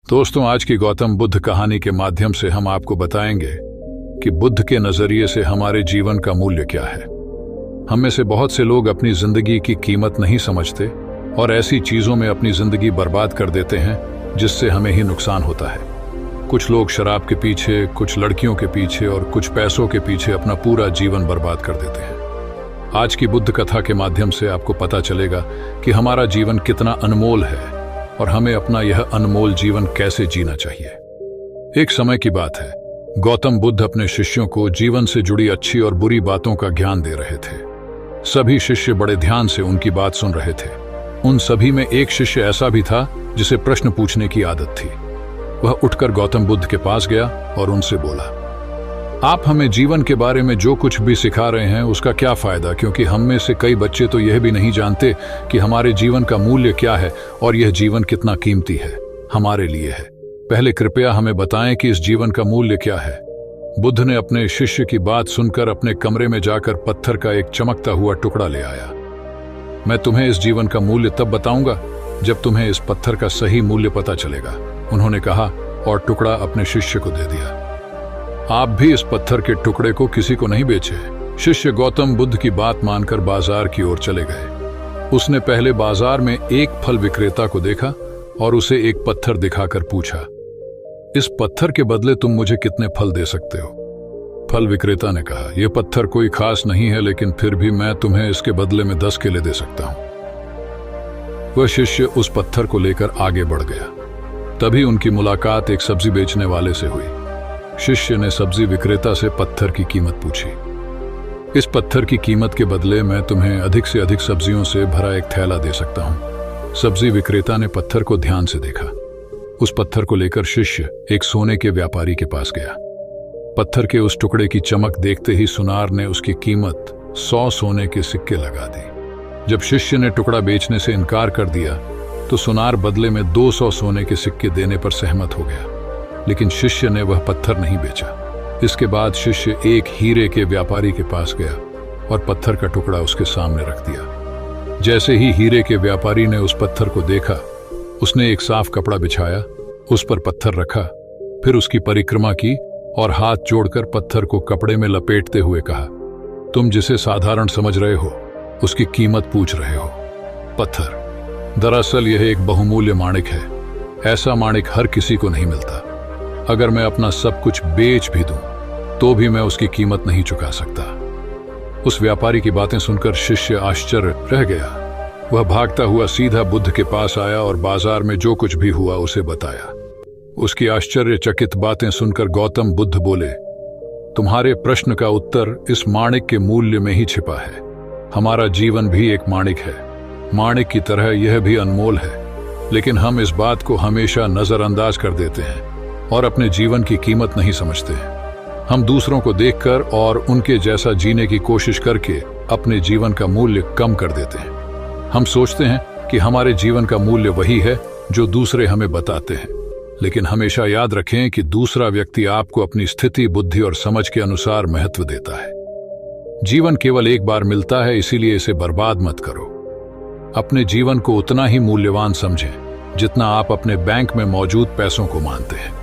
दोस्तों, आज की गौतम बुद्ध कहानी के माध्यम से हम आपको बताएंगे कि बुद्ध के नजरिए से हमारे जीवन का मूल्य क्या है। हम में से बहुत से लोग अपनी जिंदगी की कीमत नहीं समझते और ऐसी चीजों में अपनी जिंदगी बर्बाद कर देते हैं जिससे हमें ही नुकसान होता है। कुछ लोग शराब के पीछे, कुछ लड़कियों के पीछे और कुछ पैसों के पीछे अपना पूरा जीवन बर्बाद कर देते हैं। आज की बुद्ध कथा के माध्यम से आपको पता चलेगा कि हमारा जीवन कितना अनमोल है और हमें अपना यह अनमोल जीवन कैसे जीना चाहिए। एक समय की बात है, गौतम बुद्ध अपने शिष्यों को जीवन से जुड़ी अच्छी और बुरी बातों का ज्ञान दे रहे थे। सभी शिष्य बड़े ध्यान से उनकी बात सुन रहे थे। उन सभी में एक शिष्य ऐसा भी था जिसे प्रश्न पूछने की आदत थी। वह उठकर गौतम बुद्ध के पास गया और उनसे बोला, आप हमें जीवन के बारे में जो कुछ भी सिखा रहे हैं उसका क्या फायदा, क्योंकि हम में से कई बच्चे तो यह भी नहीं जानते कि हमारे जीवन का मूल्य क्या है और यह जीवन कितना कीमती है, हमारे लिए है। पहले कृपया हमें बताएं कि इस जीवन का मूल्य क्या है। बुद्ध ने अपने शिष्य की बात सुनकर अपने कमरे में जाकर पत्थर का एक चमकता हुआ टुकड़ा ले आया। मैं तुम्हें इस जीवन का मूल्य तब बताऊंगा जब तुम्हें इस पत्थर का सही मूल्य पता चलेगा, उन्होंने कहा और टुकड़ा अपने शिष्य को दे दिया। आप भी इस पत्थर के टुकड़े को किसी को नहीं बेचे। शिष्य गौतम बुद्ध की बात मानकर बाजार की ओर चले गए। उसने पहले बाजार में एक फल विक्रेता को देखा और उसे एक पत्थर दिखाकर पूछा, इस पत्थर के बदले तुम मुझे कितने फल दे सकते हो? फल विक्रेता ने कहा, यह पत्थर कोई खास नहीं है, लेकिन फिर भी मैं तुम्हें इसके बदले में 10 केले दे सकता हूं। वह शिष्य उस पत्थर को लेकर आगे बढ़ गया। तभी उनकी मुलाकात एक सब्जी बेचने वाले से हुई। शिष्य ने सब्जी विक्रेता से पत्थर की कीमत पूछी। इस पत्थर की कीमत के बदले मैं तुम्हें अधिक से अधिक सब्जियों से भरा एक थैला दे सकता हूं। सब्जी विक्रेता ने पत्थर को ध्यान से देखा। उस पत्थर को लेकर शिष्य एक सोने के व्यापारी के पास गया। पत्थर के उस टुकड़े की चमक देखते ही सुनार ने उसकी कीमत 100 सोने के सिक्के लगा दी। जब शिष्य ने टुकड़ा बेचने से इनकार कर दिया तो सुनार बदले में 200 सोने के सिक्के देने पर सहमत हो गया, लेकिन शिष्य ने वह पत्थर नहीं बेचा। इसके बाद शिष्य एक हीरे के व्यापारी के पास गया और पत्थर का टुकड़ा उसके सामने रख दिया। जैसे ही हीरे के व्यापारी ने उस पत्थर को देखा, उसने एक साफ कपड़ा बिछाया, उस पर पत्थर रखा, फिर उसकी परिक्रमा की और हाथ जोड़कर पत्थर को कपड़े में लपेटते हुए कहा, तुम जिसे साधारण समझ रहे हो उसकी कीमत पूछ रहे हो। पत्थर दरअसल यह एक बहुमूल्य माणिक है। ऐसा माणिक हर किसी को नहीं मिलता। अगर मैं अपना सब कुछ बेच भी दूं तो भी मैं उसकी कीमत नहीं चुका सकता। उस व्यापारी की बातें सुनकर शिष्य आश्चर्य रह गया। वह भागता हुआ सीधा बुद्ध के पास आया और बाजार में जो कुछ भी हुआ उसे बताया। उसकी आश्चर्यचकित बातें सुनकर गौतम बुद्ध बोले, तुम्हारे प्रश्न का उत्तर इस माणिक के मूल्य में ही छिपा है। हमारा जीवन भी एक माणिक है। माणिक की तरह यह भी अनमोल है, लेकिन हम इस बात को हमेशा नजरअंदाज कर देते हैं और अपने जीवन की कीमत नहीं समझते हैं। हम दूसरों को देखकर और उनके जैसा जीने की कोशिश करके अपने जीवन का मूल्य कम कर देते हैं। हम सोचते हैं कि हमारे जीवन का मूल्य वही है जो दूसरे हमें बताते हैं, लेकिन हमेशा याद रखें कि दूसरा व्यक्ति आपको अपनी स्थिति, बुद्धि और समझ के अनुसार महत्व देता है। जीवन केवल एक बार मिलता है, इसीलिए इसे बर्बाद मत करो। अपने जीवन को उतना ही मूल्यवान समझें जितना आप अपने बैंक में मौजूद पैसों को मानते हैं।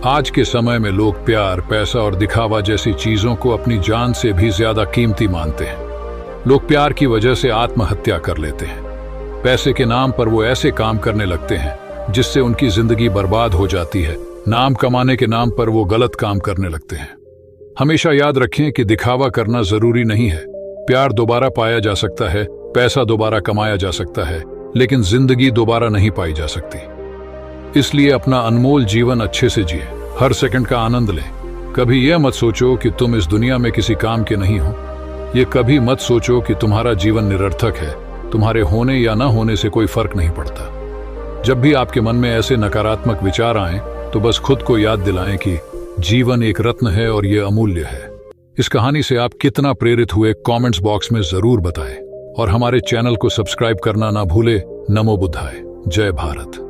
आज के समय में लोग प्यार, पैसा और दिखावा जैसी चीजों को अपनी जान से भी ज्यादा कीमती मानते हैं। लोग प्यार की वजह से आत्महत्या कर लेते हैं। पैसे के नाम पर वो ऐसे काम करने लगते हैं जिससे उनकी जिंदगी बर्बाद हो जाती है। नाम कमाने के नाम पर वो गलत काम करने लगते हैं। हमेशा याद रखें कि दिखावा करना जरूरी नहीं है। प्यार दोबारा पाया जा सकता है, पैसा दोबारा कमाया जा सकता है, लेकिन जिंदगी दोबारा नहीं पाई जा सकती। इसलिए अपना अनमोल जीवन अच्छे से जिए, हर सेकंड का आनंद लें। कभी यह मत सोचो कि तुम इस दुनिया में किसी काम के नहीं हो। ये कभी मत सोचो कि तुम्हारा जीवन निरर्थक है। तुम्हारे होने या न होने से कोई फर्क नहीं पड़ता। जब भी आपके मन में ऐसे नकारात्मक विचार आएं, तो बस खुद को याद दिलाएं कि जीवन एक रत्न है और यह अमूल्य है। इस कहानी से आप कितना प्रेरित हुए कमेंट्स बॉक्स में जरूर बताएं और हमारे चैनल को सब्सक्राइब करना ना भूले। नमो बुद्धाय। जय भारत।